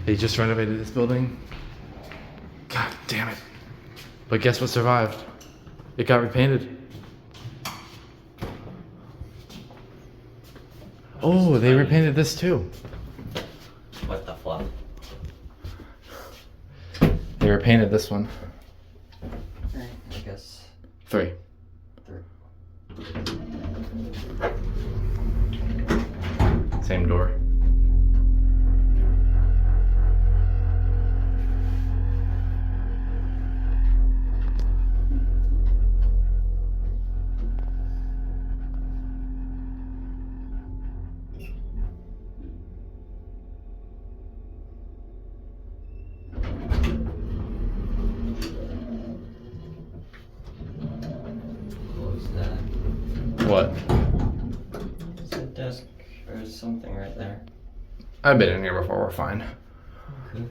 They just renovated this building. God damn it. But guess what survived? It got repainted. Oh, they repainted this too. What the fuck? They repainted this one. I guess. 3. Same door. Close that. What? There's a desk or something right there. I've been in here before, we're fine. Okay.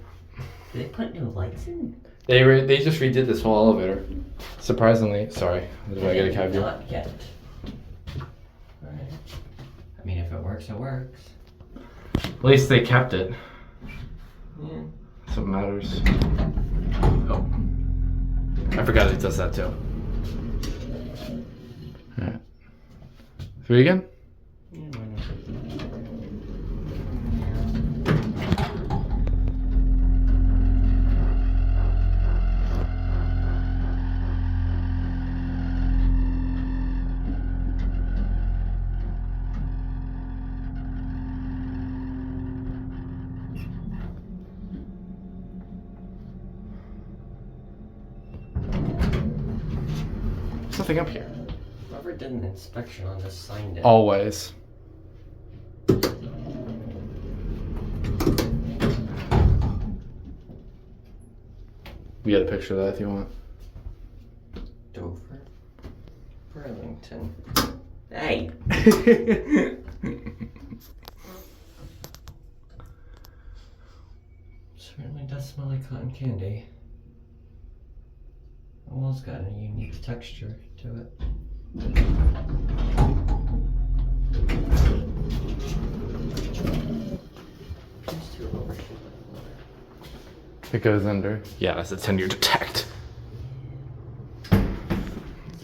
Did they put new lights in? They just redid this whole elevator. Surprisingly, sorry. Did I get a cab here? Not yet. Alright. I mean, if it works, it works. At least they kept it. Yeah. That's what matters. Oh. I forgot it does that too. Alright. 3 again? Yeah, why not? There's nothing up here. Whoever did an inspection on this signed it. Always. We got a picture of that if you want. Dover. Burlington. Hey! Certainly does smell like cotton candy. The wall's got a unique texture to it. These two are overshot. It goes under. Yeah, that's a 10-year detect. It's a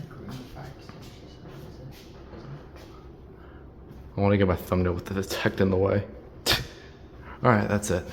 green fire extinguisher. I want to get my thumbnail with the detect in the way. Alright, that's it.